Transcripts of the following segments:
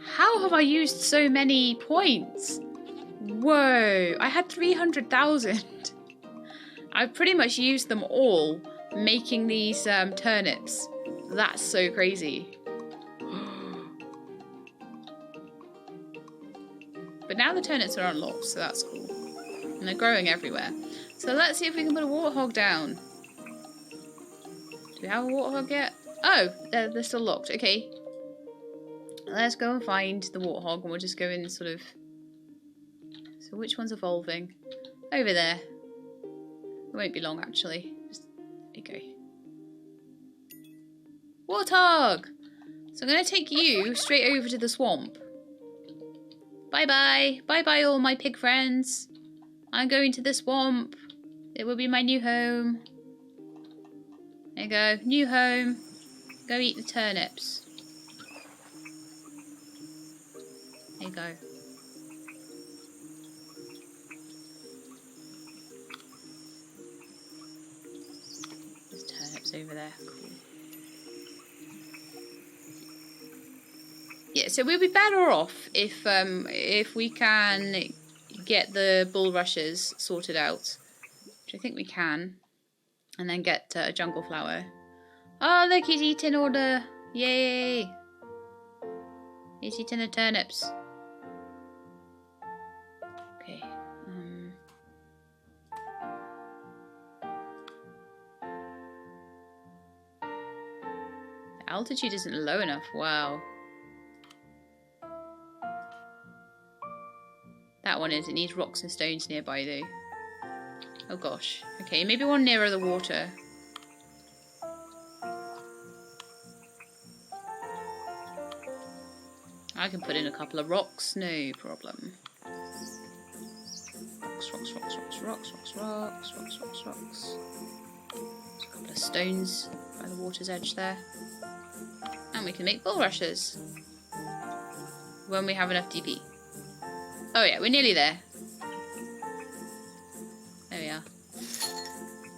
How have I used so many points? Whoa, I had 300,000. I've pretty much used them all making these turnips. That's so crazy. But now the turnips are unlocked, so that's cool. And they're growing everywhere. So let's see if we can put a warthog down. Do we have a warthog yet? Oh, they're still locked. Okay. Let's go and find the warthog and we'll just go in sort of... So which one's evolving? Over there. It won't be long actually. Just, there you go. Warthog! So I'm going to take you straight over to the swamp. Bye bye. Bye bye all my pig friends. I'm going to the swamp. It will be my new home. There you go. New home. Go eat the turnips. There you go. There's turnips over there. Cool. Yeah, so we'll be better off if we can get the bulrushes sorted out, which I think we can, and then get a jungle flower. Oh, look, he's eating all the... Yay! He's eating the turnips. Okay. The altitude isn't low enough. Wow. That one is. It needs rocks and stones nearby, though. Oh, gosh. Okay, maybe one nearer the water. I can put in a couple of rocks, no problem. Rocks, rocks, rocks, rocks, rocks, rocks, rocks, rocks, rocks, rocks. There's a couple of stones by the water's edge there. And we can make bulrushes. When we have enough DP. Oh yeah, we're nearly there. There we are.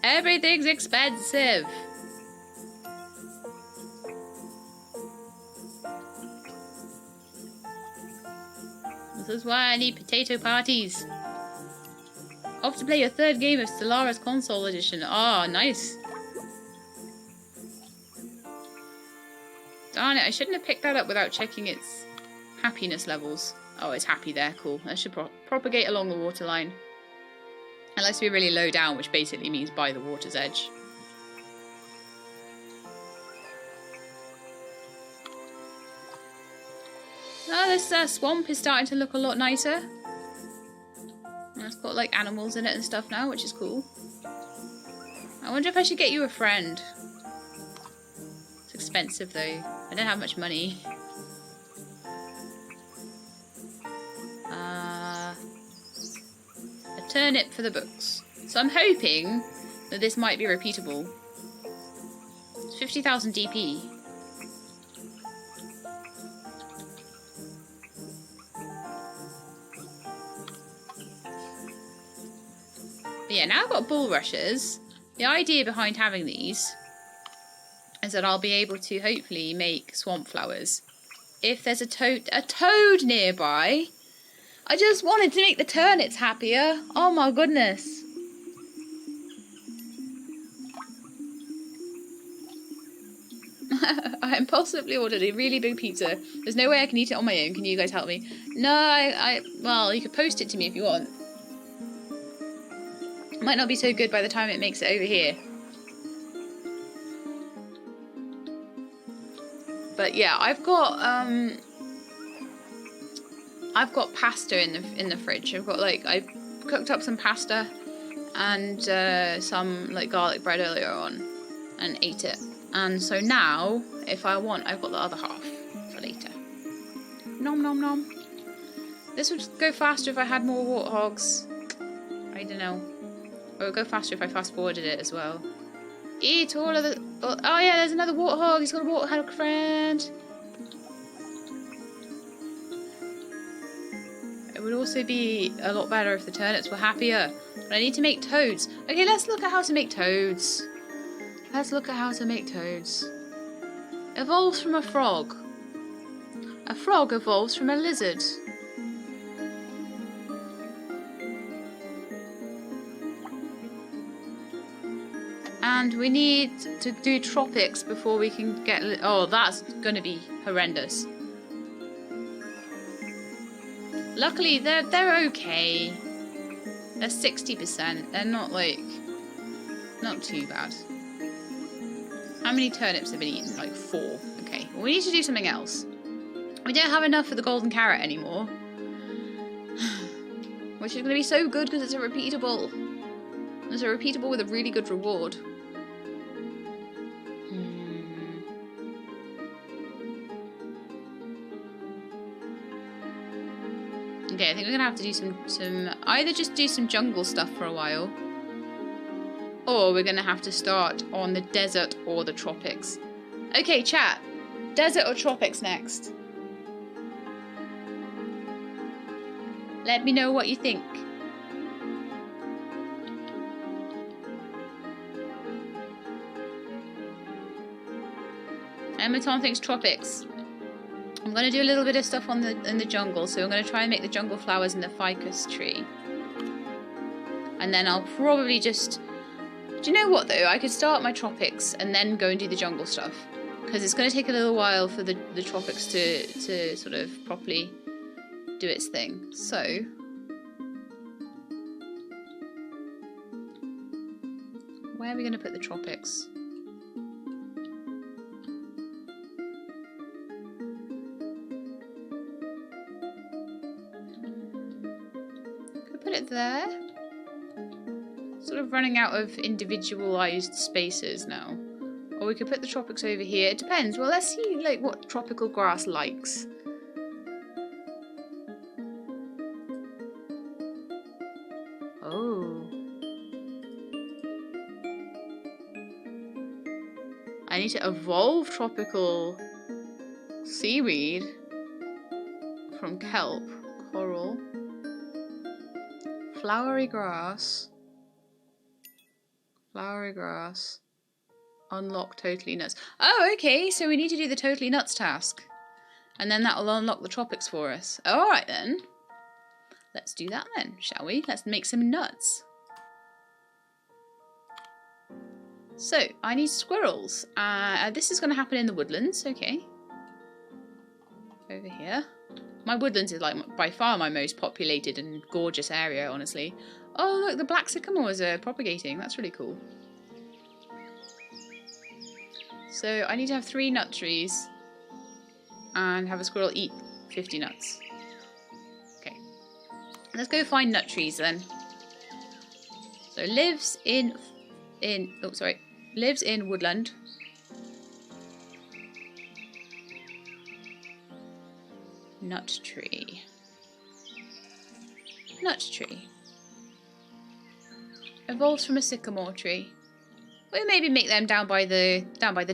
Everything's expensive. This is why I need potato parties. Off to play your third game of Stellaris Console Edition. Ah, oh, nice. Darn it, I shouldn't have picked that up without checking its happiness levels. Oh, it's happy there. Cool. That should propagate along the waterline. It likes to be really low down, which basically means by the water's edge. Oh, this swamp is starting to look a lot nicer. And it's got like animals in it and stuff now, which is cool. I wonder if I should get you a friend. It's expensive though. I don't have much money. A turnip for the books. So I'm hoping that this might be repeatable. It's 50,000 DP. But yeah, now I've got bulrushes. The idea behind having these is that I'll be able to hopefully make swamp flowers. If there's a toad nearby. I just wanted to make the turnips happier. Oh my goodness. I impulsively ordered a really big pizza. There's no way I can eat it on my own. Can you guys help me? No, well, you could post it to me if you want. It might not be so good by the time it makes it over here. But yeah, I've got pasta in the fridge. I cooked up some pasta and some like garlic bread earlier on and ate it. And so now, if I want, I've got the other half for later. Nom nom nom. This would go faster if I had more warthogs. I don't know. Or it would go faster if I fast forwarded it as well. Eat all of the... Oh yeah, there's another warthog. He's got a warthog friend. It would also be a lot better if the turnips were happier. But I need to make toads. Okay, let's look at how to make toads. Let's look at how to make toads. Evolves from a frog. A frog evolves from a lizard. And we need to do tropics before we can get... Oh, that's going to be horrendous. Luckily, they're okay. They're 60%. They're not, like... Not too bad. How many turnips have been eaten? Like 4. Okay. Well, we need to do something else. We don't have enough for the golden carrot anymore. Which is going to be so good because it's a repeatable. It's a repeatable with a really good reward. Okay, I think we're going to have to do some... Either just do some jungle stuff for a while. Or we're going to have to start on the desert or the tropics. Okay, chat. Desert or tropics next? Let me know what you think. Emma Tom thinks tropics. I'm going to do a little bit of stuff on in the jungle, so I'm going to try and make the jungle flowers in the ficus tree. And then I'll probably just... Do you know what though? I could start my tropics and then go and do the jungle stuff. Because it's going to take a little while for the tropics to sort of properly do its thing. So... Where are we going to put the tropics? Could put it there. Sort of running out of individualized spaces now. Or we could put the tropics over here. It depends. Well, let's see like what tropical grass likes. Oh. I need to evolve tropical seaweed from kelp, coral, flowery grass, unlock totally nuts. Oh, okay, so we need to do the totally nuts task. And then that will unlock the tropics for us. Alright then. Let's do that then, shall we? Let's make some nuts. So, I need squirrels. This is going to happen in the woodlands, okay. Over here. My woodlands is like by far my most populated and gorgeous area, honestly. Oh look, the black sycamores are propagating. That's really cool. So, I need to have 3 nut trees. And have a squirrel eat 50 nuts. Okay. Let's go find nut trees then. So, lives in woodland. Nut tree. Nut tree. Evolves from a sycamore tree. We'll maybe make them down by the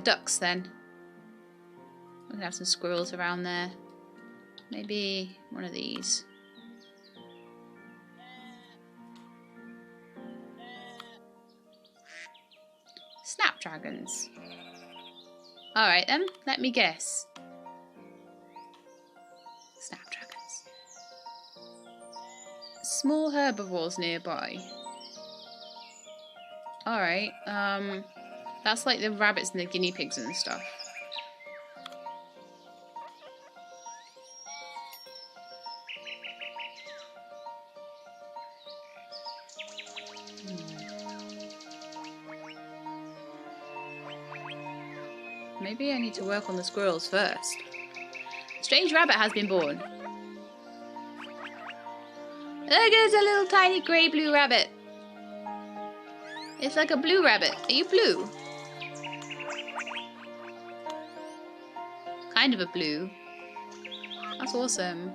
ducks then. We can have some squirrels around there. Maybe one of these. Snapdragons. Alright then, let me guess. Snapdragons. Small herbivores nearby. Alright, that's like the rabbits and the guinea pigs and stuff. Maybe I need to work on the squirrels first. Strange rabbit has been born. Look, there's a little tiny grey blue rabbit. It's like a blue rabbit. Are you blue? Kind of a blue. That's awesome.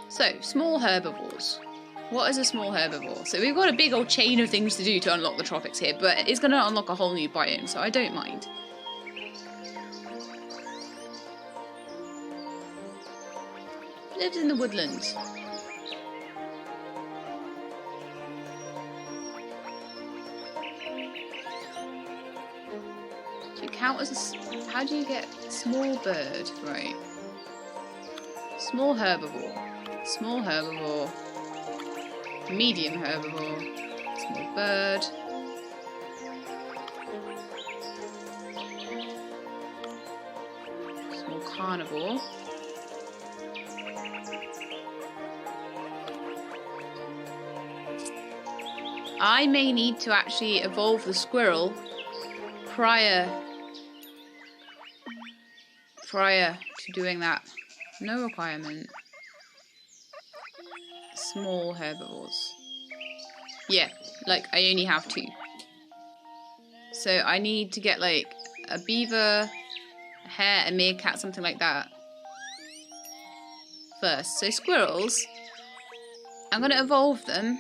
So, small herbivores. What is a small herbivore? So we've got a big old chain of things to do to unlock the tropics here, but it's going to unlock a whole new biome, so I don't mind. Lives in the woodlands. Do you count as a... How do you get small bird? Right. Small herbivore. Small herbivore. Medium herbivore. Small bird. Small carnivore. I may need to actually evolve the squirrel prior to doing that. No requirement. Small herbivores. Yeah, like I only have 2. So I need to get like a beaver, a hare, a meerkat, something like that first. So squirrels, I'm going to evolve them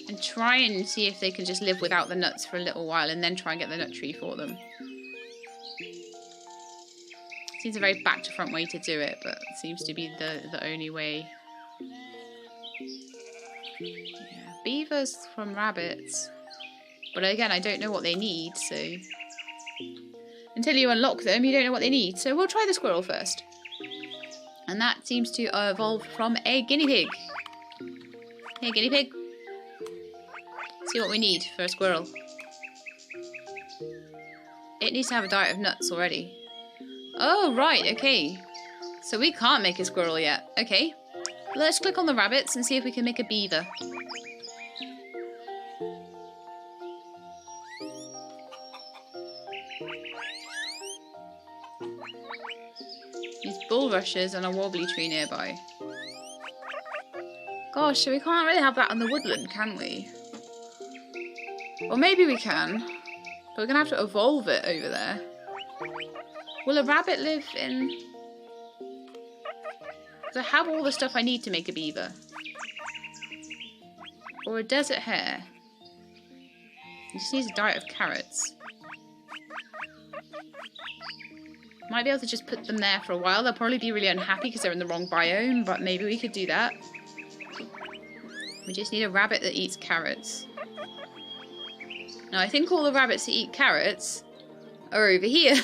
and try and see if they can just live without the nuts for a little while and then try and get the nut tree for them. Seems a very back to front way to do it, but it seems to be the only way. Yeah, beavers from rabbits. But again, I don't know what they need, so... Until you unlock them, you don't know what they need. So we'll try the squirrel first. And that seems to evolve from a guinea pig. Hey, guinea pig. See what we need for a squirrel. It needs to have a diet of nuts already. Oh, right, okay. So we can't make a squirrel yet. Okay. Let's click on the rabbits and see if we can make a beaver. These bulrushes and a wobbly tree nearby. Gosh, so we can't really have that in the woodland, can we? Or maybe we can. But we're going to have to evolve it over there. Will a rabbit live in... Do I have all the stuff I need to make a beaver? Or a desert hare? It just needs a diet of carrots. Might be able to just put them there for a while. They'll probably be really unhappy because they're in the wrong biome, but maybe we could do that. We just need a rabbit that eats carrots. Now, I think all the rabbits that eat carrots are over here.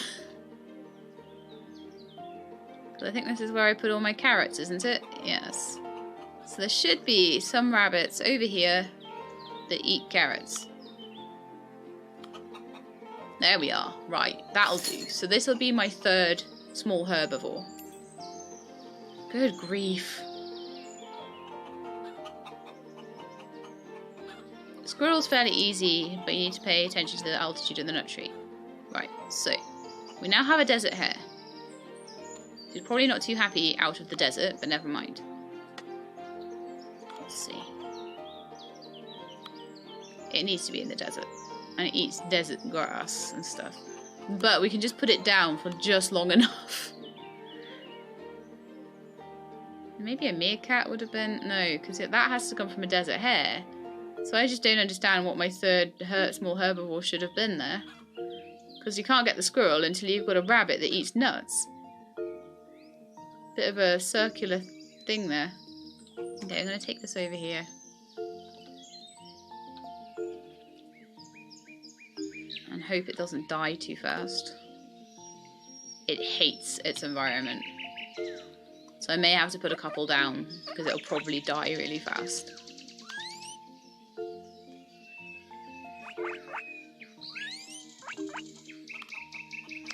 I think this is where I put all my carrots, isn't it? Yes. So there should be some rabbits over here that eat carrots. There we are. Right, that'll do. So this will be my 3rd small herbivore. Good grief. Squirrel's fairly easy, but you need to pay attention to the altitude of the nut tree. Right, so we now have a desert hare. She's probably not too happy out of the desert, but never mind. Let's see. It needs to be in the desert. And it eats desert grass and stuff. But we can just put it down for just long enough. Maybe a meerkat would have been... No, because that has to come from a desert hare. So I just don't understand what my 3rd small herbivore should have been there. Because you can't get the squirrel until you've got a rabbit that eats nuts. Bit of a circular thing there. Okay, I'm going to take this over here. And hope it doesn't die too fast. It hates its environment. So I may have to put a couple down, because it'll probably die really fast.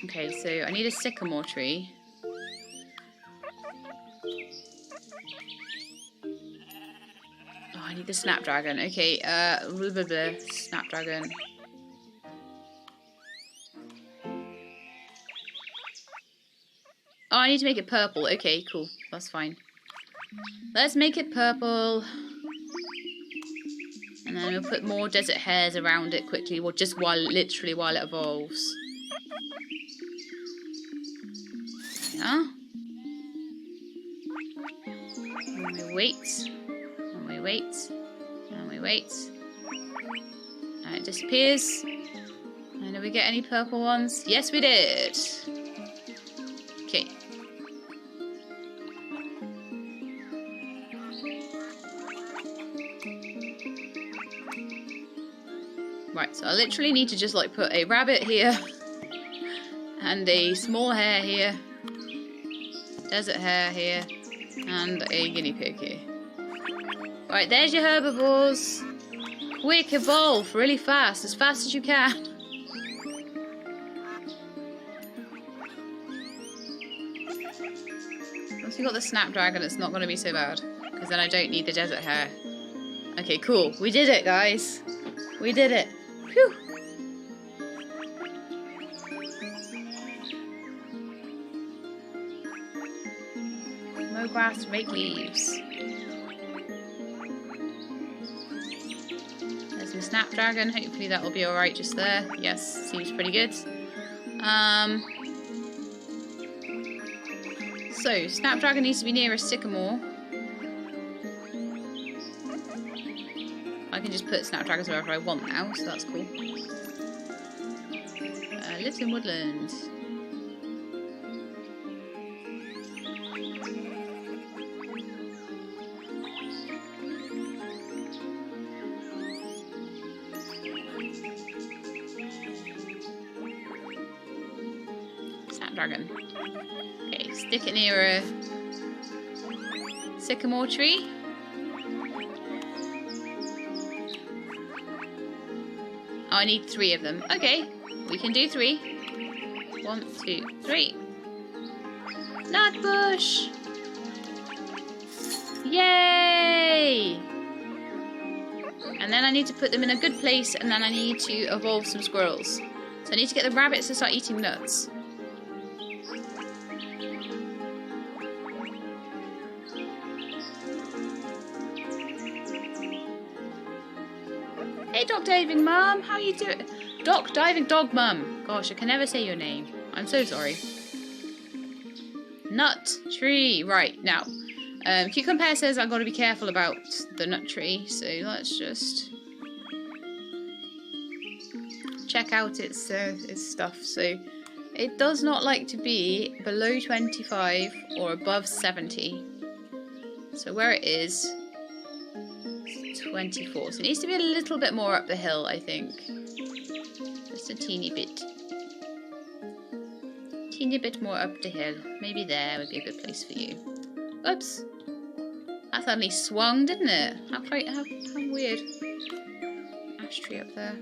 Okay, so I need a sycamore tree. Oh, I need the snapdragon. Okay, snapdragon. Oh, I need to make it purple. Okay, cool. That's fine. Let's make it purple. And then we'll put more desert hares around it quickly, or just literally while it evolves. Yeah. And we wait. And we wait. And we wait. And it disappears. And did we get any purple ones? Yes, we did. Okay. Right, so I literally need to just like put a rabbit here And a small hare here. Desert hare here. And a guinea pig here. Right, there's your herbivores. Quick, evolve really fast as you can. Once we got the snapdragon, it's not going to be so bad. Because then I don't need the desert hare. Okay, cool. We did it, guys. We did it. Phew. Mow grass, rake leaves. There's my snapdragon. Hopefully that will be alright just there. Yes, seems pretty good. So, snapdragon needs to be near a sycamore. I can just put snapdragons wherever I want now, so that's cool. Lives in woodland. Snapdragon. Okay, stick it near a sycamore tree. Oh, I need 3 of them. Okay, we can do 3. 1, 2, 3. Nut bush! Yay! And then I need to put them in a good place, and then I need to evolve some squirrels. So I need to get the rabbits to start eating nuts. Hey, Doc Diving Mum, how you doing? Doc Diving Dog Mum. Gosh, I can never say your name. I'm so sorry. Nut tree. Right, now. Cucumber says I've got to be careful about the nut tree, so let's just check out its stuff. So it does not like to be below 25 or above 70. So where it is, 24. So it needs to be a little bit more up the hill, I think. Just a teeny bit. Teeny bit more up the hill. Maybe there would be a good place for you. Oops. That suddenly swung, didn't it? How weird. Ash tree up there.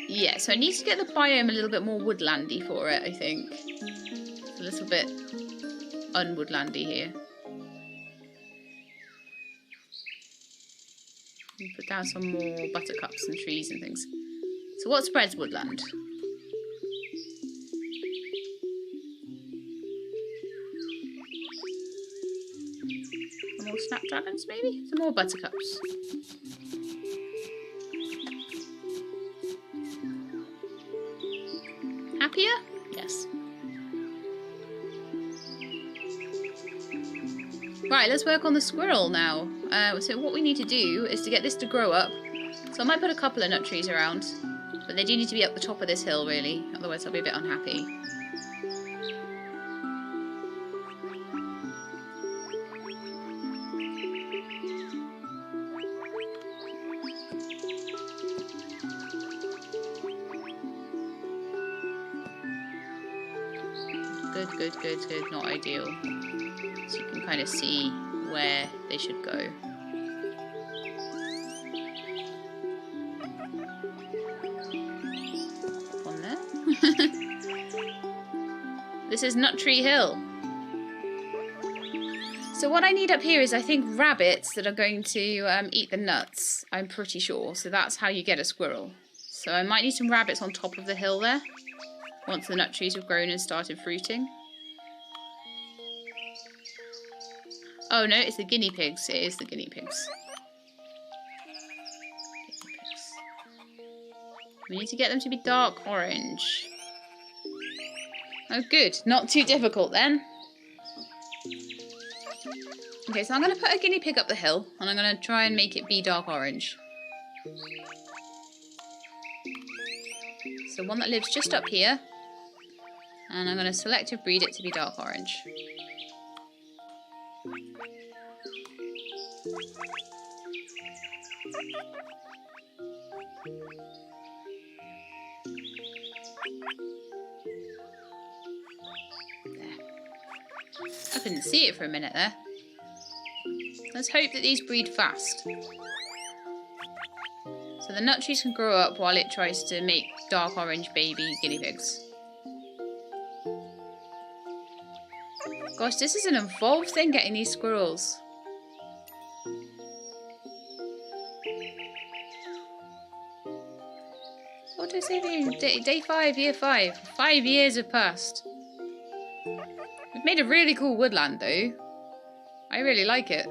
Yeah, so I need to get the biome a little bit more woodlandy for it, I think. It's a little bit unwoodlandy here. Put down some more buttercups and trees and things. So what spreads woodland? Some more snapdragons maybe? Some more buttercups. Happier? Yes. Right, let's work on the squirrel now. So what we need to do is to get this to grow up. So I might put a couple of nut trees around, but they do need to be up the top of this hill really, otherwise I'll be a bit unhappy. Good, not ideal. So you can kind of see where they should go. On there. This is Nut Tree Hill. So what I need up here is I think rabbits that are going to eat the nuts. I'm pretty sure. So that's how you get a squirrel. So I might need some rabbits on top of the hill there. Once the nut trees have grown and started fruiting. Oh no, it's the guinea pigs. It is the guinea pigs. We need to get them to be dark orange. Oh good, not too difficult then. Okay, so I'm going to put a guinea pig up the hill and I'm going to try and make it be dark orange. So one that lives just up here. And I'm going to selective breed it to be dark orange. There. I couldn't see it for a minute there. Let's hope that these breed fast. So the nut trees can grow up while it tries to make dark orange baby guinea pigs. Gosh, this is an involved thing, getting these squirrels. What did I say to you? Day 5, year 5. 5 years have passed. We've made a really cool woodland though. I really like it.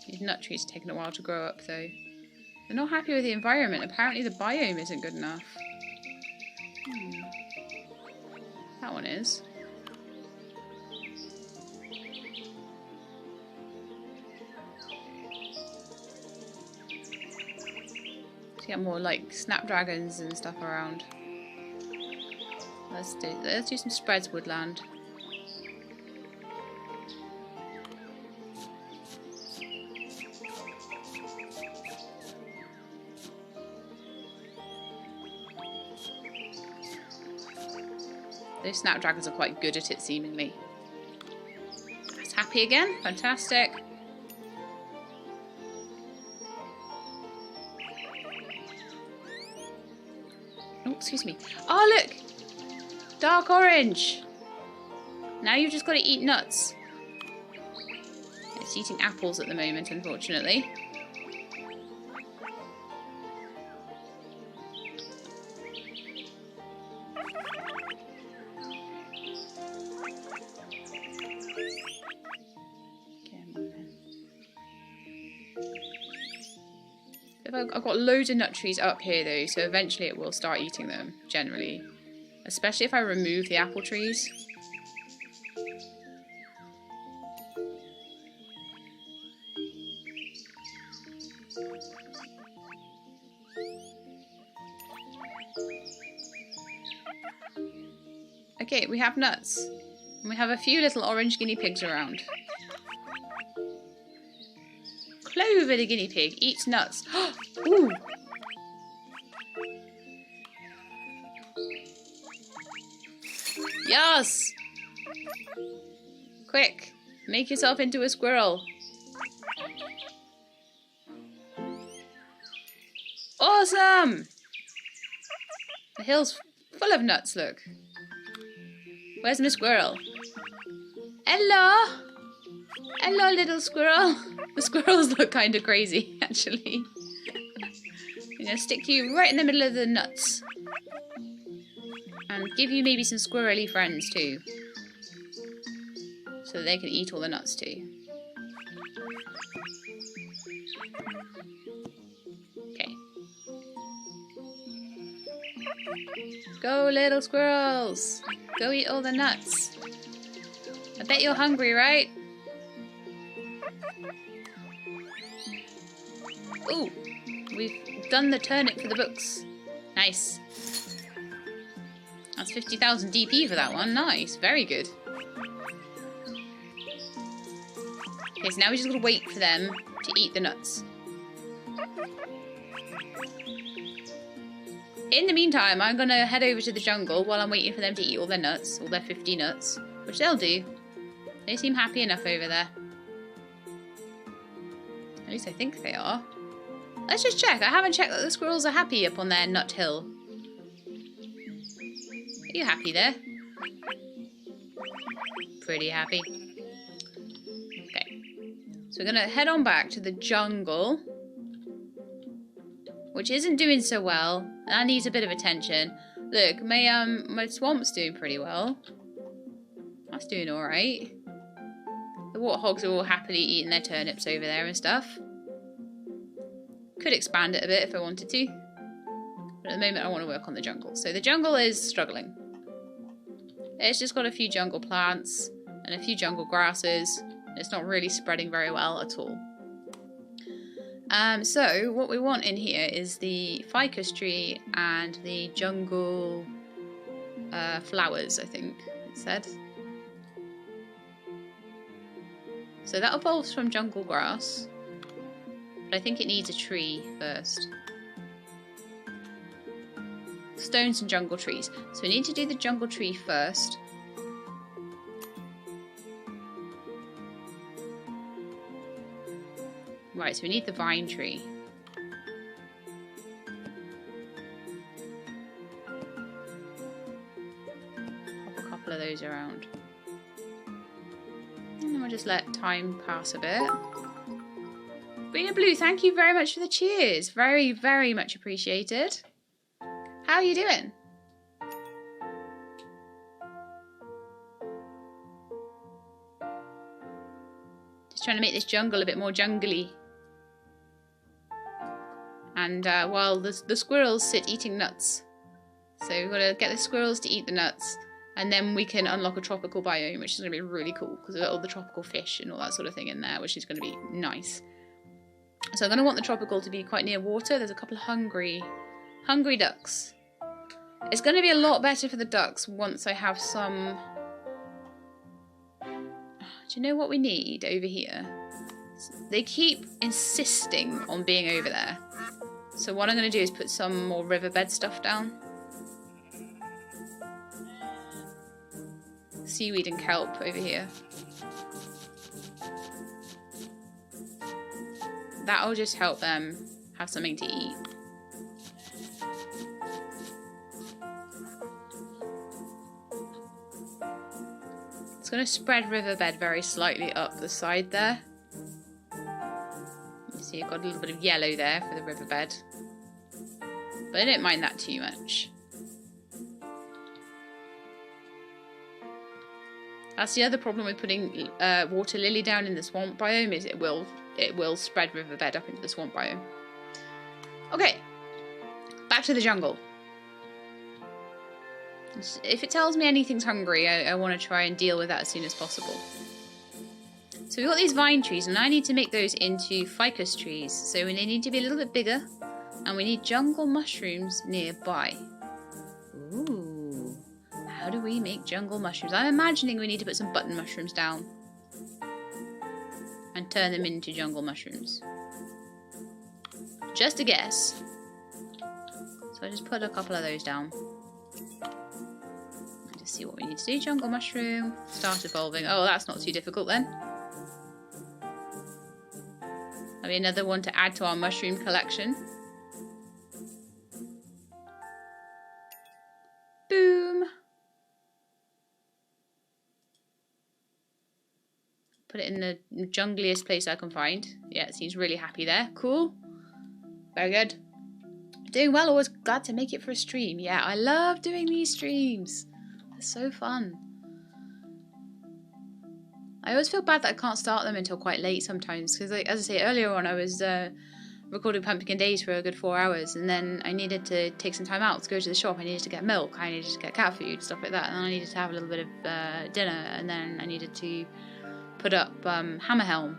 These nut trees are taking a while to grow up though. They're not happy with the environment. Apparently the biome isn't good enough. That one is. To get more like snapdragons and stuff around. Let's do some spreads woodland. Those snapdragons are quite good at it, seemingly. That's happy again. Fantastic. Oh, excuse me. Oh, look! Dark orange! Now you've just got to eat nuts. It's eating apples at the moment, unfortunately. I've got loads of nut trees up here though, so eventually it will start eating them, generally. Especially if I remove the apple trees. Okay, we have nuts. And we have a few little orange guinea pigs around. Clover the guinea pig eats nuts. Ooh! Yes! Quick, make yourself into a squirrel. Awesome! The hill's full of nuts, look. Where's my squirrel? Hello! Hello, little squirrel. The squirrels look kind of crazy, actually. I'm going to stick you right in the middle of the nuts. And give you maybe some squirrely friends too. So that they can eat all the nuts too. Okay. Go, little squirrels. Go eat all the nuts. I bet you're hungry, right? Ooh, we've done the turnip for the books. Nice. That's 50,000 DP for that one. Nice, very good. Okay, so now we just gotta wait for them to eat the nuts. In the meantime, I'm gonna head over to the jungle while I'm waiting for them to eat all their nuts, all their 50 nuts, which they'll do. They seem happy enough over there. At least I think they are. Let's just check. I haven't checked that the squirrels are happy up on their nut hill. Are you happy there? Pretty happy. Okay. So we're going to head on back to the jungle. Which isn't doing so well. That needs a bit of attention. Look, my swamp's doing pretty well. That's doing alright. The warthogs are all happily eating their turnips over there and stuff. Could expand it a bit if I wanted to. But at the moment I want to work on the jungle. So the jungle is struggling. It's just got a few jungle plants and a few jungle grasses. It's not really spreading very well at all. So what we want in here is the ficus tree and the jungle flowers, I think it said. So that evolves from jungle grass. But I think it needs a tree first. Stones and jungle trees. So we need to do the jungle tree first. Right, so we need the vine tree. Pop a couple of those around. And then we'll just let time pass a bit. Green and Blue, thank you very much for the cheers. Very, very much appreciated. How are you doing? Just trying to make this jungle a bit more jungly. And while the squirrels sit eating nuts. So we've got to get the squirrels to eat the nuts. And then we can unlock a tropical biome, which is going to be really cool. Because we've got all the tropical fish and all that sort of thing in there, which is going to be nice. So I'm going to want the tropical to be quite near water. There's a couple of hungry ducks. It's going to be a lot better for the ducks once I have some... Do you know what we need over here? They keep insisting on being over there. So what I'm going to do is put some more riverbed stuff down. Seaweed and kelp over here. That'll just help them have something to eat. It's going to spread riverbed very slightly up the side there. You see, I've got a little bit of yellow there for the riverbed. But I don't mind that too much. That's the other problem with putting water lily down in the swamp biome, is it will spread riverbed up into the swamp biome. Okay, back to the jungle. If it tells me anything's hungry, I want to try and deal with that as soon as possible. So we've got these vine trees, and I need to make those into ficus trees. So they need to be a little bit bigger, and we need jungle mushrooms nearby. Ooh, how do we make jungle mushrooms? I'm imagining we need to put some button mushrooms down and turn them into jungle mushrooms. Just a guess. So I just put a couple of those down. And just see what we need to do. Jungle mushroom. Start evolving. Oh, that's not too difficult then. That'll be another one to add to our mushroom collection. Boom. Put it in the jungliest place I can find. Yeah, it seems really happy there. Cool. Very good. Doing well, always glad to make it for a stream. Yeah, I love doing these streams. They're so fun. I always feel bad that I can't start them until quite late sometimes. Because, like, as I say, earlier on I was recording Pumpkin Days for a good 4 hours. And then I needed to take some time out to go to the shop. I needed to get milk. I needed to get cat food, stuff like that. And then I needed to have a little bit of dinner. And then I needed to put up Hammer Helm.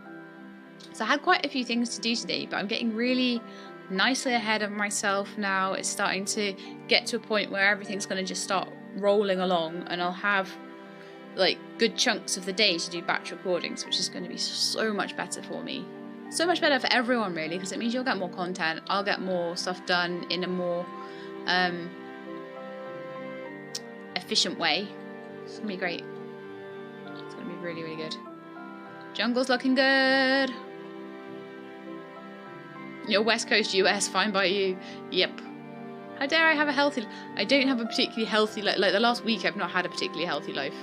So I had quite a few things to do today, but I'm getting really nicely ahead of myself now. It's starting to get to a point where everything's going to just start rolling along, and I'll have like good chunks of the day to do batch recordings, which is going to be so much better for me. So much better for everyone, really, because it means you'll get more content, I'll get more stuff done in a more efficient way. It's going to be great. It's going to be really, really good. Jungle's looking good. Your West Coast US, fine by you. Yep. How dare I have a healthy... I don't have a particularly healthy... Like the last week, I've not had a particularly healthy life.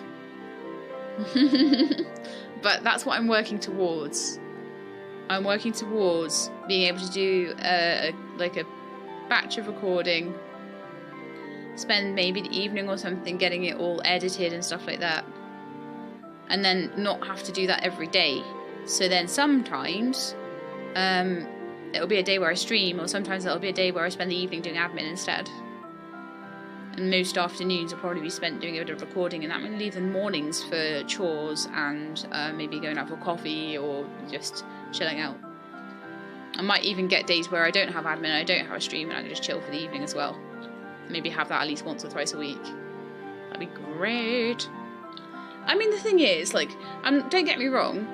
But that's what I'm working towards. I'm working towards being able to do a batch of recording. Spend maybe the evening or something getting it all edited and stuff like that. And then not have to do that every day. So then sometimes it'll be a day where I stream, or sometimes it'll be a day where I spend the evening doing admin instead. And most afternoons will probably be spent doing a bit of recording, and that might leave the mornings for chores and maybe going out for coffee or just chilling out. I might even get days where I don't have admin, I don't have a stream, and I can just chill for the evening as well. Maybe have that at least once or twice a week. That'd be great. I mean, the thing is, like, don't get me wrong,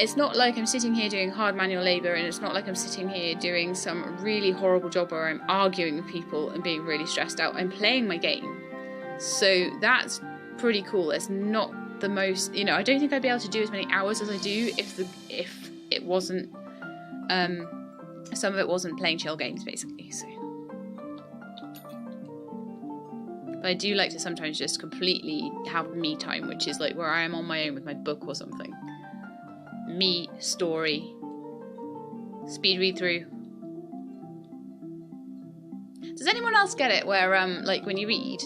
it's not like I'm sitting here doing hard manual labour, and it's not like I'm sitting here doing some really horrible job where I'm arguing with people and being really stressed out. I'm playing my game. So that's pretty cool. It's not the most, you know, I don't think I'd be able to do as many hours as I do if it wasn't, some of it wasn't playing chill games, basically. So, but I do like to sometimes just completely have me time, which is like where I am on my own with my book or something. Me, story, speed read through. Does anyone else get it where like when you read,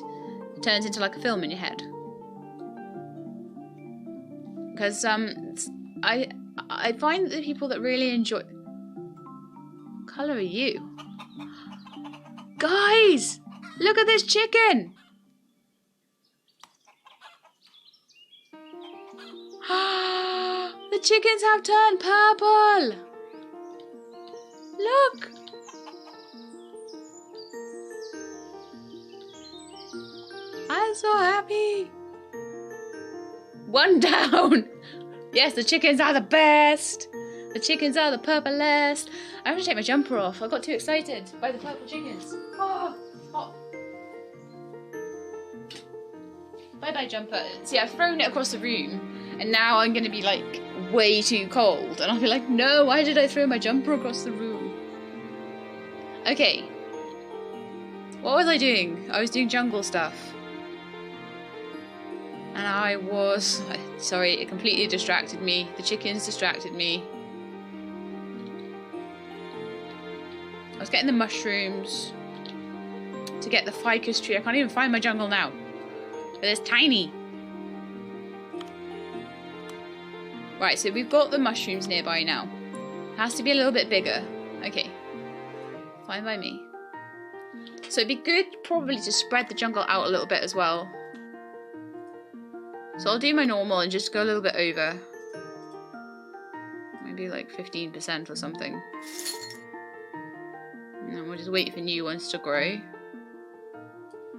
it turns into like a film in your head? Because I find that the people that really enjoy... What colour are you? Guys! Look at this chicken! The chickens have turned purple! Look! I'm so happy! One down! Yes, the chickens are the best! The chickens are the purplest! I have to take my jumper off. I got too excited by the purple chickens. Oh, hot. Bye-bye jumper. See, I've thrown it across the room. And now I'm going to be like way too cold. And I'll be like, no, why did I throw my jumper across the room? Okay. What was I doing? I was doing jungle stuff. And I was... Sorry, it completely distracted me. The chickens distracted me. I was getting the mushrooms to get the ficus tree. I can't even find my jungle now. But it's tiny. Right, so we've got the mushrooms nearby now. It has to be a little bit bigger. Okay. Fine by me. So it'd be good probably to spread the jungle out a little bit as well. So I'll do my normal and just go a little bit over. Maybe like 15% or something. And then we'll just wait for new ones to grow.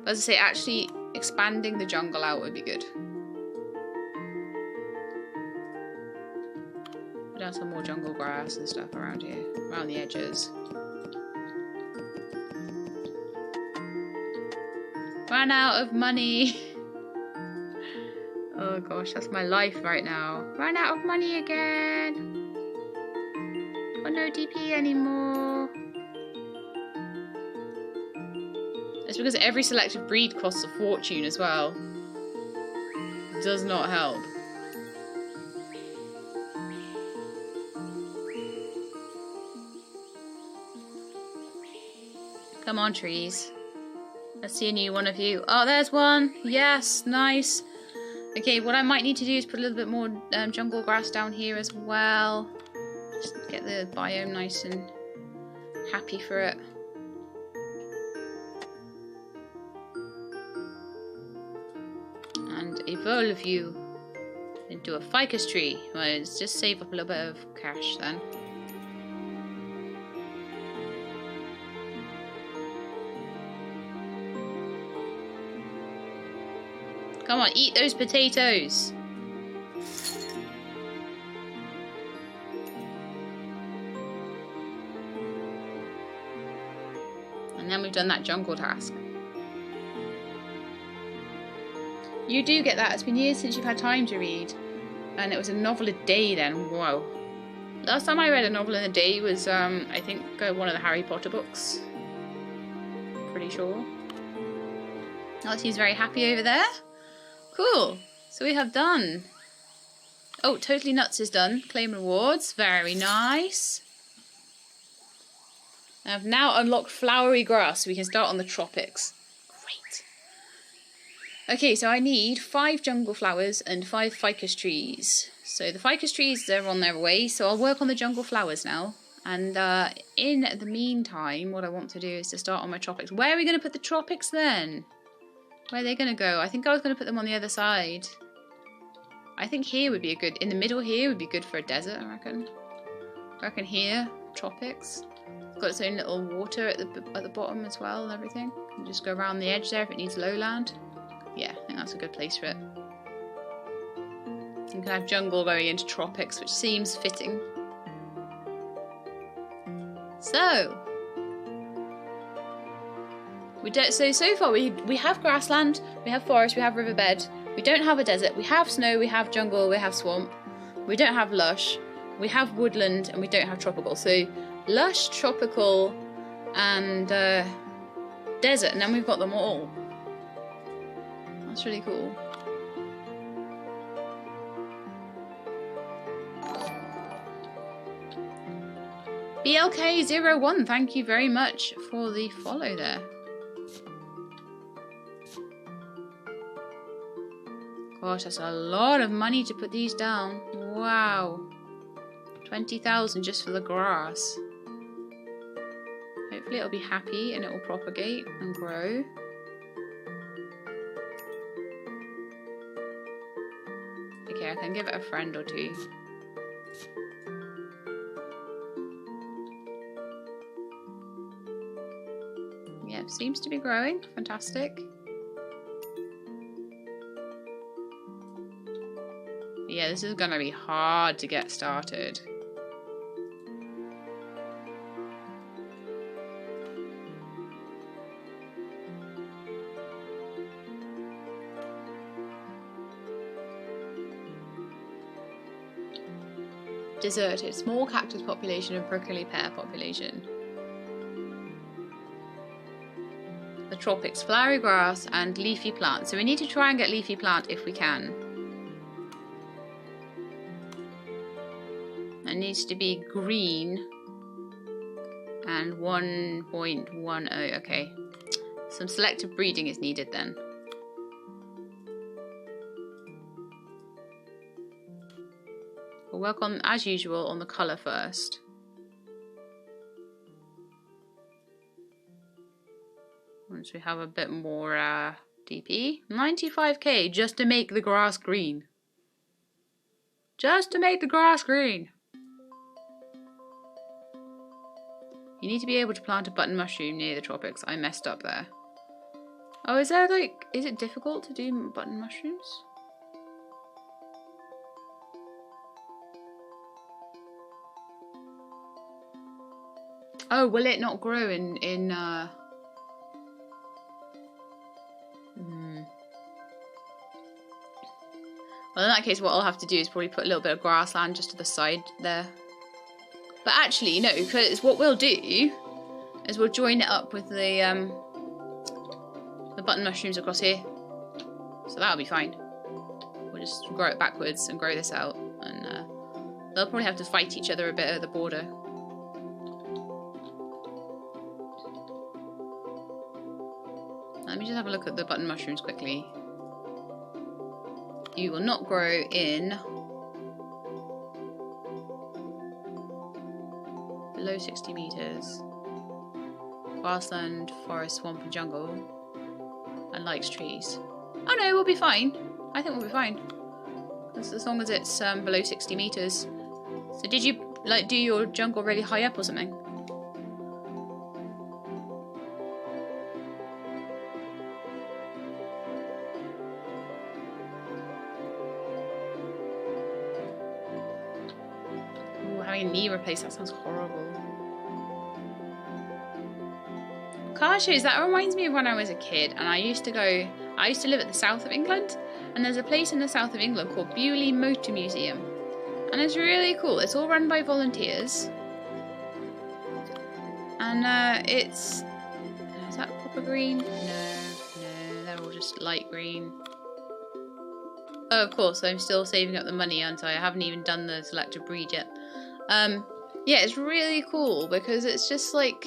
But as I say, actually expanding the jungle out would be good. Put down some more jungle grass and stuff around here, around the edges. Ran out of money. Oh gosh, that's my life right now. Ran out of money again. Got no DP anymore. It's because every selective breed costs a fortune as well. Does not help. Come on, trees. Let's see a new one of you. Oh, there's one. Yes, nice. Okay, what I might need to do is put a little bit more jungle grass down here as well. Just get the biome nice and happy for it. And evolve you into a ficus tree. Well, let's just save up a little bit of cash then. Come on, eat those potatoes. And then we've done that jungle task. You do get that. It's been years since you've had time to read. And it was a novel a day then. Wow. Last time I read a novel in a day was, I think, one of the Harry Potter books. Pretty sure. Artie's very happy over there. Cool. So we have done. Oh, Totally Nuts is done. Claim rewards. Very nice. I've now unlocked flowery grass, so we can start on the tropics. Great. Okay, so I need 5 jungle flowers and 5 ficus trees. So the ficus trees, they're on their way, so I'll work on the jungle flowers now. And in the meantime, what I want to do is to start on my tropics. Where are we going to put the tropics then? Where are they going to go? I think I was going to put them on the other side. I think here would be a good... In the middle here would be good for a desert, I reckon. I reckon here, tropics. It's got its own little water at the bottom as well and everything. You can just go around the edge there if it needs lowland. Yeah, I think that's a good place for it. You can have jungle going into tropics, which seems fitting. So so far we have grassland, we have forest, we have riverbed. We don't have a desert. We have snow. We have jungle. We have swamp. We don't have lush. We have woodland, and we don't have tropical. So lush, tropical, and desert, and then we've got them all. That's really cool. BLK01, thank you very much for the follow there. Gosh, that's a lot of money to put these down. Wow. 20,000 just for the grass. Hopefully it'll be happy and it will propagate and grow. Okay, I can give it a friend or two. Yep, seems to be growing. Fantastic. Yeah, this is gonna be hard to get started. Deserted, small cactus population and prickly pear population. The tropics, flowery grass and leafy plant. So we need to try and get leafy plant if we can. It needs to be green and 1.10. Okay, some selective breeding is needed then. We'll work on, as usual, on the colour first. Once we have a bit more DP. 95k just to make the grass green. Just to make the grass green. You need to be able to plant a button mushroom near the tropics. I messed up there. Oh, is there like, is it difficult to do button mushrooms? Oh, will it not grow in Well, in that case, what I'll have to do is probably put a little bit of grassland just to the side there. But actually, no, because what we'll do is we'll join it up with the button mushrooms across here. So that'll be fine. We'll just grow it backwards and grow this out. And they'll probably have to fight each other a bit at the border. Let me just have a look at the button mushrooms quickly. You will not grow in below 60 meters. Grassland, forest, swamp and jungle. And likes trees. Oh no, we'll be fine. I think we'll be fine. As long as it's below 60 meters. So did you like do your jungle really high up or something? Having a knee replaced, that sounds horrible. Car shows, that reminds me of when I was a kid and I used to live at the south of England, and there's a place in the south of England called Bewley Motor Museum, and it's really cool. It's all run by volunteers, and is that proper green? No, they're all just light green. Oh, of course, I'm still saving up the money, aren't I? I haven't even done the selective breed yet. Yeah, it's really cool because it's just like,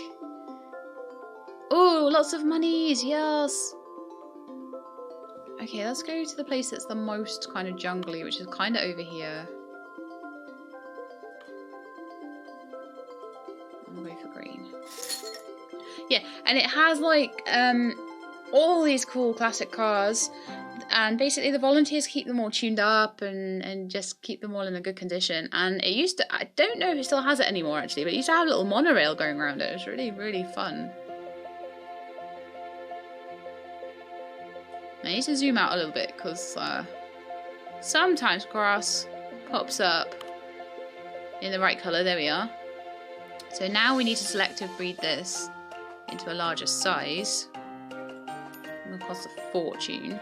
oh, lots of monies, yes. Okay, let's go to the place that's the most kind of jungly, which is kind of over here. I'll go for green. Yeah, and it has like all these cool classic cars, and basically the volunteers keep them all tuned up and just keep them all in a good condition. And it used to, I don't know if it still has it anymore actually, but it used to have a little monorail going around it. It was really, really fun. I need to zoom out a little bit because Sometimes grass pops up in the right colour. There we are. So now we need to selective breed this into a larger size. It will cost a fortune.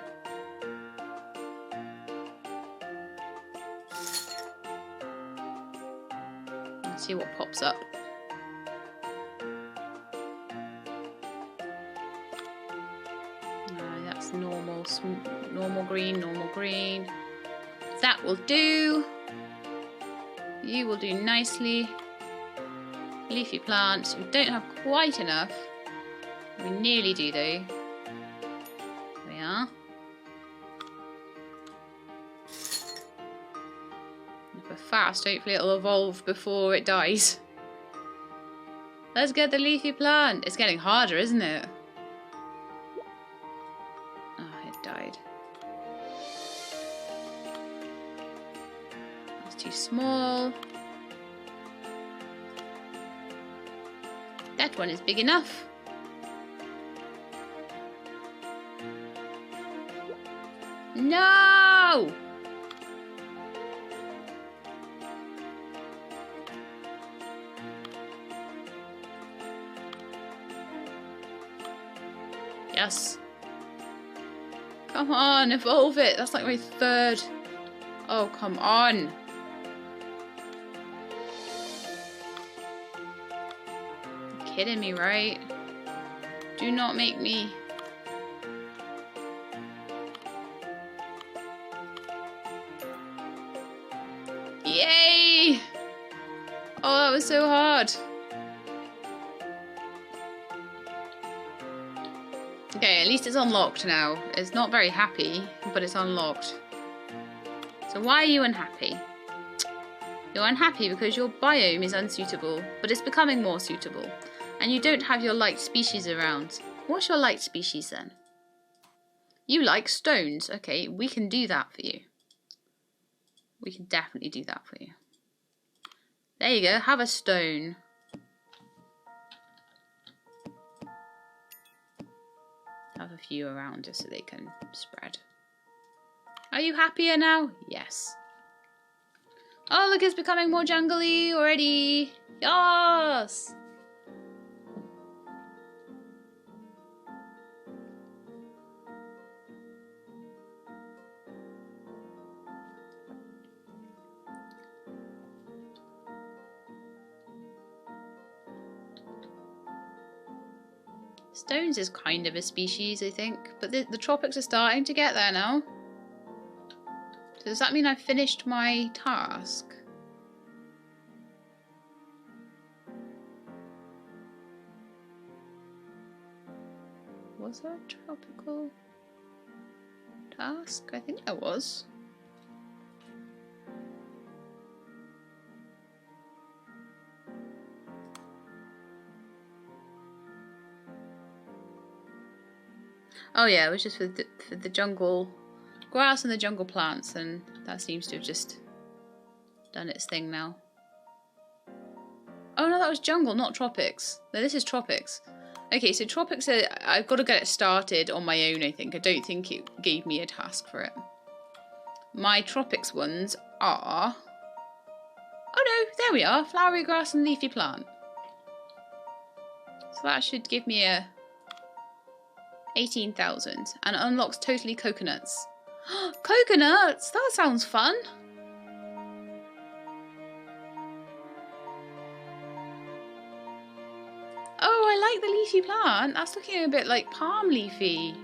Let's see what pops up. No, that's normal green, normal green. That will do. You will do nicely. Leafy plants. We don't have quite enough. We nearly do though. There we are. If we're fast, hopefully it'll evolve before it dies. Let's get the leafy plant. It's getting harder, isn't it? Oh, it died. It's too small. That one is big enough. No! Yes. Come on, evolve it. That's like my third. Oh, come on. You're kidding me, right? Do not make me. Yay! Oh, that was so hard. Okay, at least it's unlocked now. It's not very happy, but it's unlocked. So why are you unhappy? You're unhappy because your biome is unsuitable, but it's becoming more suitable. And you don't have your liked species around. What's your liked species then? You like stones. Okay, we can do that for you. We can definitely do that for you. There you go, have a stone. Have a few around just so they can spread. Are you happier now? Yes. Oh, look, it's becoming more jungly already. Yes! Stones is kind of a species, I think, but the tropics are starting to get there now. So does that mean I've finished my task? Was that a tropical task? I think there was. Oh yeah, it was just for the jungle grass and the jungle plants, and that seems to have just done its thing now. Oh no, that was jungle, not tropics. No, this is tropics. Okay, so tropics, I've got to get it started on my own, I think. I don't think it gave me a task for it. My tropics ones are... Oh no, there we are. Flowery grass and leafy plant. So that should give me a 18,000 and unlocks totally coconuts. Coconuts? That sounds fun. Oh, I like the leafy plant. That's looking a bit like palm leafy.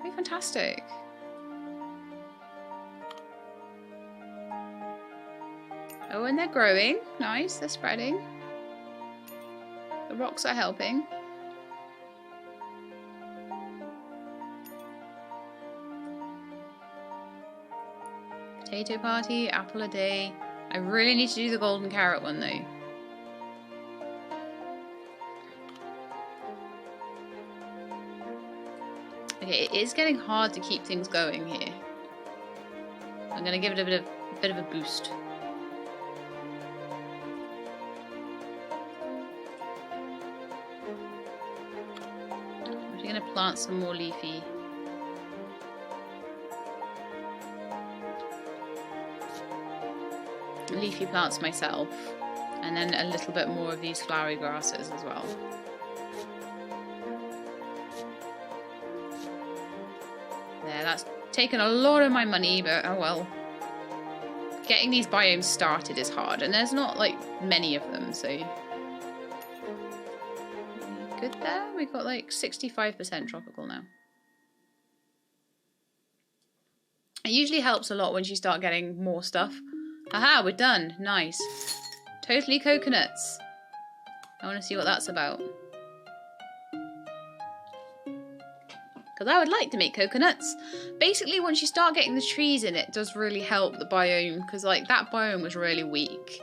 Very fantastic. Oh, and they're growing. Nice, they're spreading. The rocks are helping. Potato party, apple a day. I really need to do the golden carrot one though. Okay, it is getting hard to keep things going here. I'm gonna give it a bit of a boost. I'm actually gonna plant some more leafy. leafy plants myself. And then a little bit more of these flowery grasses as well. There, that's taken a lot of my money, but oh well. Getting these biomes started is hard, and there's not like many of them, so good there. We've got like 65% tropical now. It usually helps a lot once you start getting more stuff. Haha, we're done. Nice. Totally coconuts. I want to see what that's about. Because I would like to make coconuts. Basically, once you start getting the trees in, it does really help the biome. Because like that biome was really weak.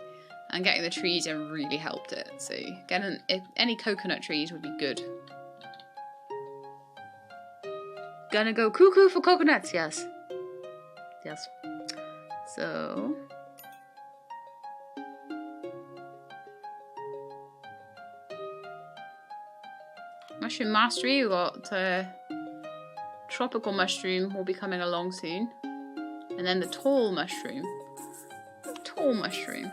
And getting the trees in really helped it. So getting any coconut trees would be good. Gonna go cuckoo for coconuts, yes. Yes. So... Mushroom mastery, we've got tropical mushroom will be coming along soon. And then the tall mushroom. Tall mushroom.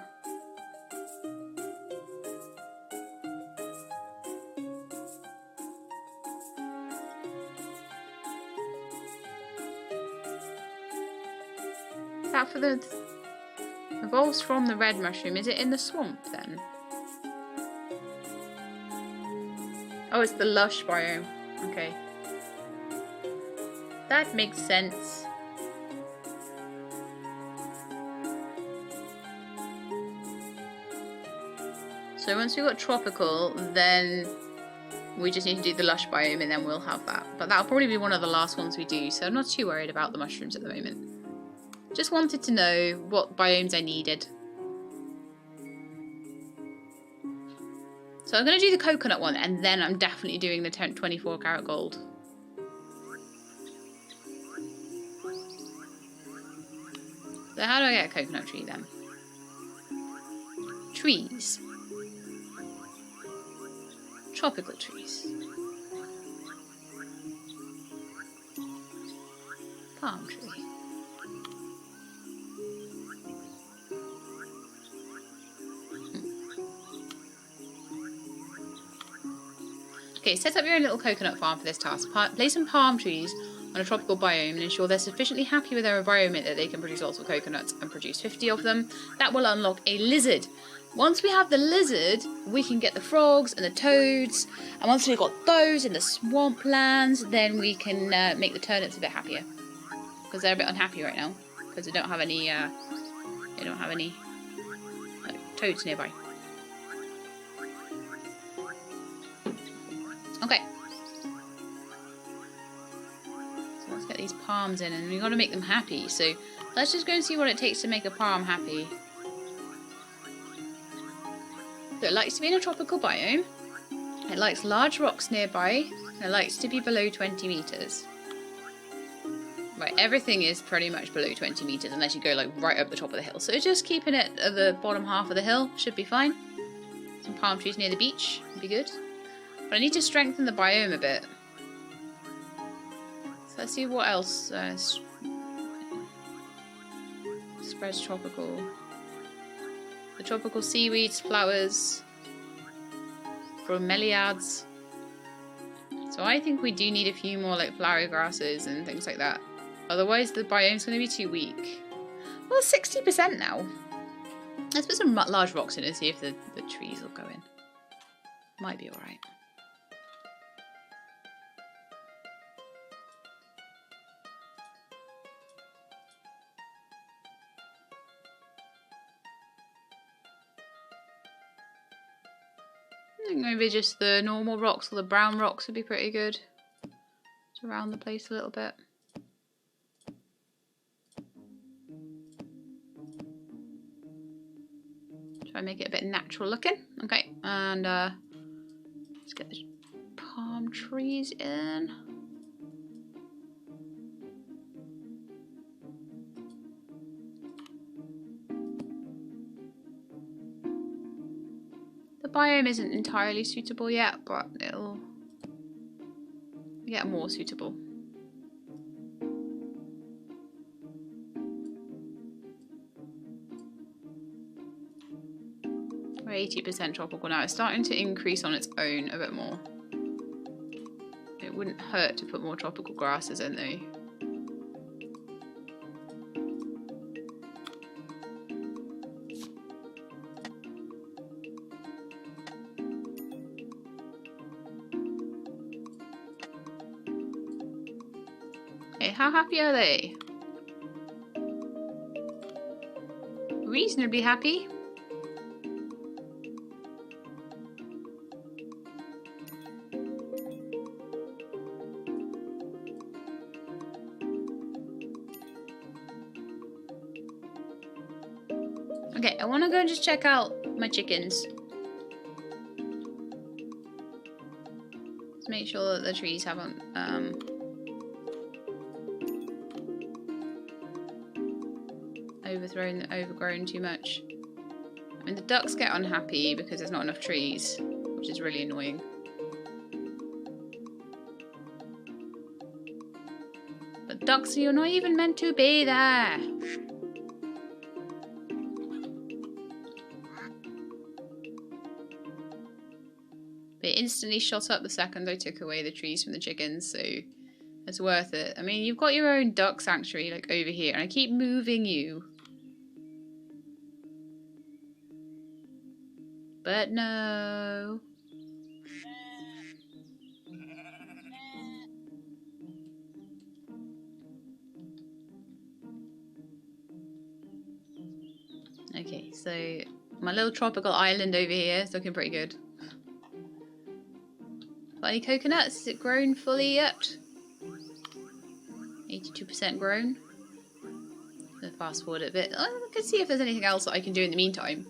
Is that for the... Evolves from the red mushroom. Is it in the swamp then? Oh, it's the lush biome. Okay. That makes sense. So once we've got tropical, then we just need to do the lush biome and then we'll have that. But that'll probably be one of the last ones we do, so I'm not too worried about the mushrooms at the moment. Just wanted to know what biomes I needed. So I'm going to do the coconut one, and then I'm definitely doing the 24 karat gold. So how do I get a coconut tree then? Trees. Tropical trees. Palm tree. Okay, set up your own little coconut farm for this task. Place some palm trees on a tropical biome and ensure they're sufficiently happy with their environment that they can produce lots of coconuts and produce 50 of them. That will unlock a lizard. Once we have the lizard, we can get the frogs and the toads. And once we've got those in the swamplands, then we can make the turnips a bit happier. Because they're a bit unhappy right now. Because they don't have any, toads nearby. Okay. So let's get these palms in, and we've got to make them happy. So let's just go and see what it takes to make a palm happy. So it likes to be in a tropical biome. It likes large rocks nearby. And it likes to be below 20 meters. Right, everything is pretty much below 20 meters unless you go like right up the top of the hill. So just keeping it at the bottom half of the hill should be fine. Some palm trees near the beach would be good. But I need to strengthen the biome a bit. So let's see what else spreads tropical. The tropical seaweeds, flowers, bromeliads. So I think we do need a few more like flowery grasses and things like that. Otherwise the biome's going to be too weak. Well, 60% now. Let's put some large rocks in and see if the trees will go in. Might be alright. I think maybe just the normal rocks or the brown rocks would be pretty good. Just around the place a little bit. Try and make it a bit natural looking. Okay, and let's get the palm trees in. The biome isn't entirely suitable yet, but it'll get more suitable. 80% tropical now. It's starting to increase on its own a bit more. It wouldn't hurt to put more tropical grasses in though. Okay, how happy are they? Reasonably happy. Okay, I want to go and just check out my chickens. Let's make sure that the trees haven't overgrown too much. I mean, the ducks get unhappy because there's not enough trees, which is really annoying. But ducks, you're not even meant to be there. They instantly shot up the second I took away the trees from the chickens, so it's worth it. I mean, you've got your own duck sanctuary, like, over here, and I keep moving you. But no. Okay, so my little tropical island over here is looking pretty good. Got any coconuts? Is it grown fully yet? 82% grown. Gonna fast forward a bit. I can see if there's anything else that I can do in the meantime.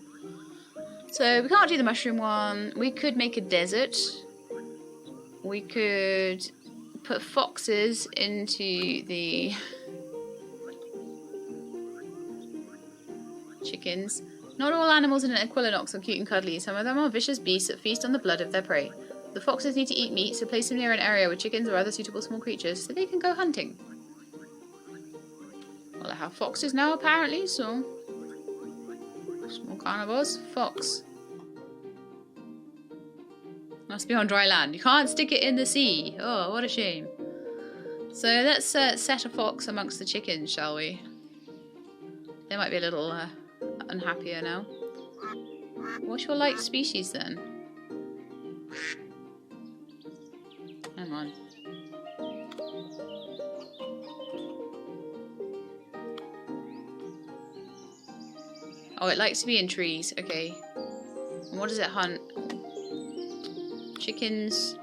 So we can't do the mushroom one. We could make a desert. We could put foxes into the chickens. Not all animals in an equilinox are cute and cuddly. Some of them are vicious beasts that feast on the blood of their prey. The foxes need to eat meat, so place them near an area with chickens or other suitable small creatures so they can go hunting. Well, I have foxes now apparently, so... Small carnivores. Fox. Must be on dry land. You can't stick it in the sea. Oh, what a shame. So let's set a fox amongst the chickens, shall we? They might be a little unhappier now. What's your liked species then? Hang on. Oh, it likes to be in trees. Okay. And what does it hunt? Chickens.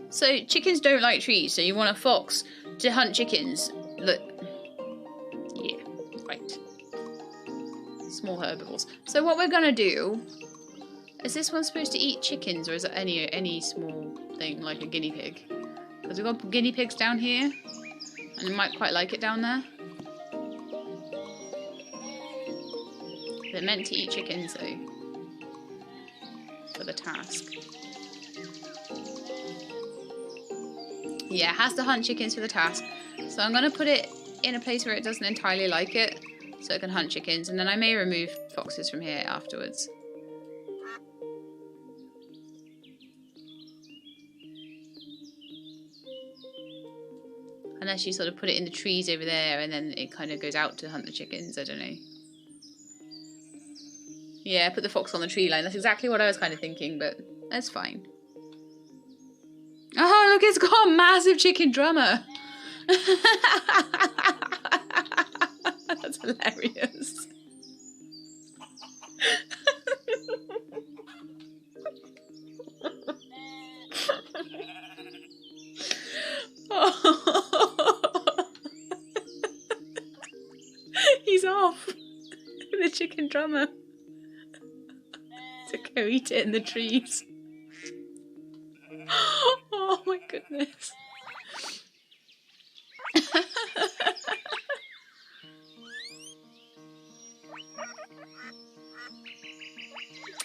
So chickens don't like trees, so you want a fox to hunt chickens. Look. Yeah, right. Small herbivores. So what we're gonna do... Is this one supposed to eat chickens, or is it any small thing like a guinea pig? Because we've got guinea pigs down here, and they might quite like it down there. They're meant to eat chickens though, for the task. Yeah, it has to hunt chickens for the task. So I'm going to put it in a place where it doesn't entirely like it, so it can hunt chickens, and then I may remove foxes from here afterwards. Unless you sort of put it in the trees over there and then it kind of goes out to hunt the chickens, I don't know. Yeah, put the fox on the tree line. That's exactly what I was kind of thinking, but that's fine. Oh, look, it's got a massive chicken drummer. That's hilarious. Oh. He's off. The chicken drummer. To go eat it in the trees. Oh my goodness.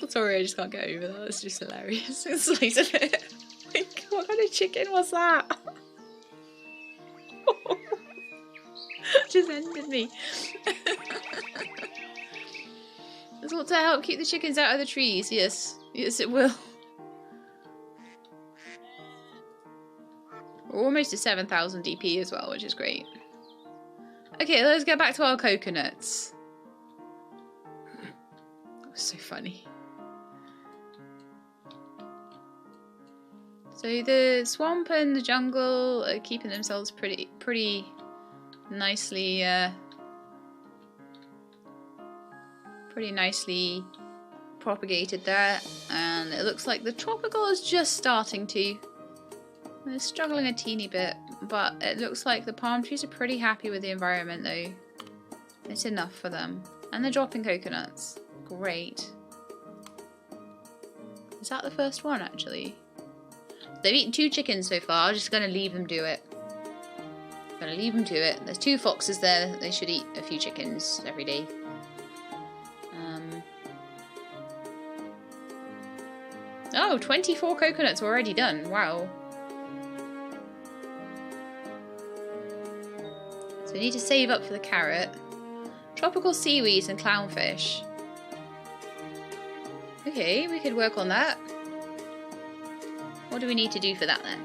Sorry, I just can't get over that. It's just hilarious. It's slice of it. Like, what kind of chicken was that? Just ended me. This will to help keep the chickens out of the trees. Yes. Yes, it will. We're almost to 7,000 DP as well, which is great. Okay, let's get back to our coconuts. That was so funny. So the swamp and the jungle are keeping themselves pretty nicely propagated there, and it looks like the tropical is just starting to. They're struggling a teeny bit, but it looks like the palm trees are pretty happy with the environment though. It's enough for them. And they're dropping coconuts. Great. Is that the first one actually? They've eaten 2 chickens so far. I'm just going to leave them do it. Gonna leave them to it. There's 2 foxes there. They should eat a few chickens every day. Oh, 24 coconuts already done. Wow. So we need to save up for the carrot. Tropical seaweeds and clownfish. Okay, we could work on that. What do we need to do for that then?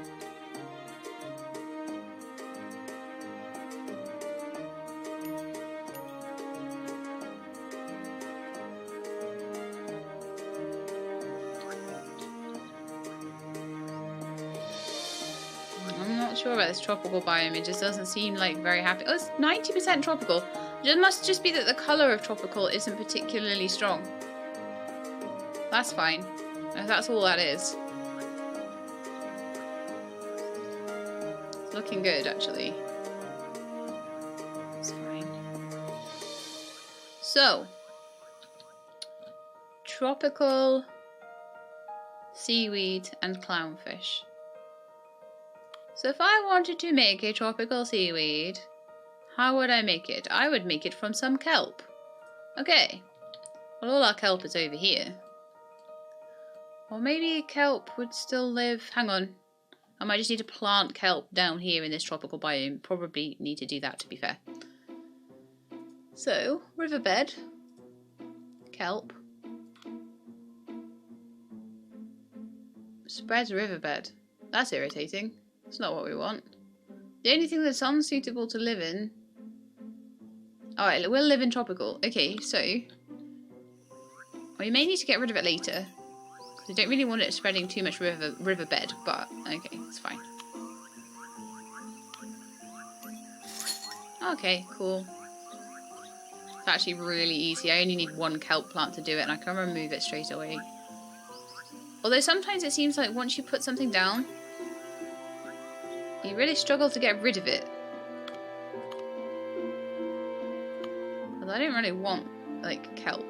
I'm not sure about this tropical biome. It just doesn't seem like very happy. Oh, it's 90% tropical. It must just be that the colour of tropical isn't particularly strong. That's fine. If that's all that is. It's looking good, actually. It's fine. So, tropical seaweed and clownfish. So if I wanted to make a tropical seaweed, how would I make it? I would make it from some kelp. Okay. Well, all our kelp is over here. Or maybe kelp would still live... Hang on. I might just need to plant kelp down here in this tropical biome. Probably need to do that, to be fair. So, riverbed. Kelp. Spreads riverbed. That's irritating. That's not what we want. The only thing that's unsuitable to live in... Alright, we'll live in tropical. Okay, so... We may need to get rid of it later. I don't really want it spreading too much riverbed, but okay, it's fine. Okay, cool. It's actually really easy. I only need 1 kelp plant to do it, and I can remove it straight away. Although sometimes it seems like once you put something down, you really struggle to get rid of it. Because I don't really want, like, kelp.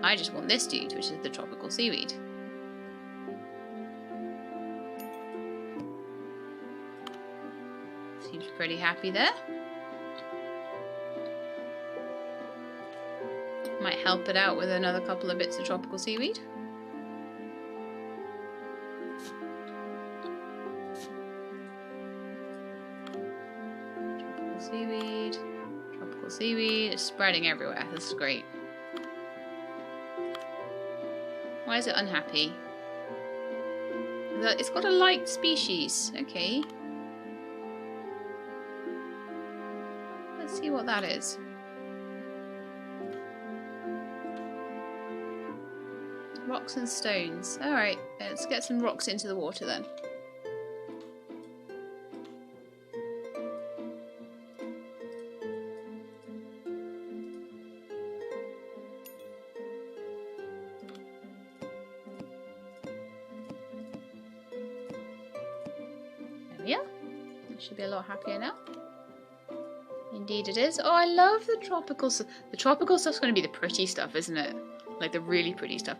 I just want this dude, which is the tropical seaweed. Seems pretty happy there. Might help it out with another couple of bits of tropical seaweed. Tropical seaweed. Tropical seaweed. It's spreading everywhere. This is great. Why is it unhappy? It's got a light species. Okay. Let's see what that is. Rocks and stones. Alright, let's get some rocks into the water then. Yeah, it should be a lot happier now. Indeed it is. Oh, I love the tropical stuff. The tropical stuff's going to be the pretty stuff, isn't it? Like the really pretty stuff.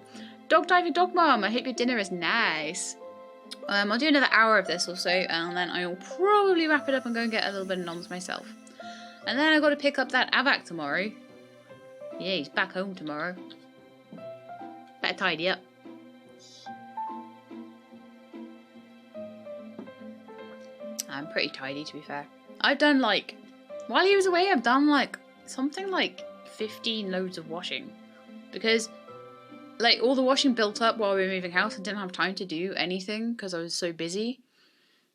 Dog diving dog mom, I hope your dinner is nice. I'll do another hour of this or so, and then I will probably wrap it up and go and get a little bit of noms myself. And then I've got to pick up that Avak tomorrow. Yeah, he's back home tomorrow. Better tidy up. I'm pretty tidy, to be fair. I've done like, while he was away, I've done like something like 15 loads of washing. Because, like, all the washing built up while we were moving house. I didn't have time to do anything because I was so busy.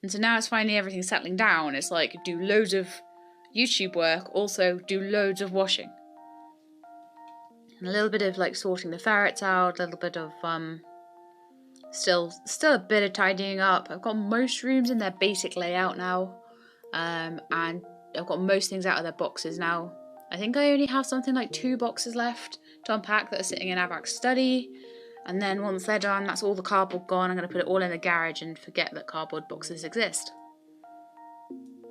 And so now it's finally everything settling down. It's like, do loads of YouTube work, also do loads of washing. And a little bit of, like, sorting the ferrets out, a little bit of, still a bit of tidying up. I've got most rooms in their basic layout now. And I've got most things out of their boxes now. I think I only have something like 2 boxes left to unpack that are sitting in Avak's study. And then once they're done, that's all the cardboard gone. I'm going to put it all in the garage and forget that cardboard boxes exist.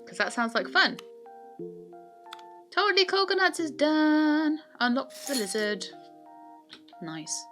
Because that sounds like fun. Totally Coconuts is done. Unlock the lizard. Nice.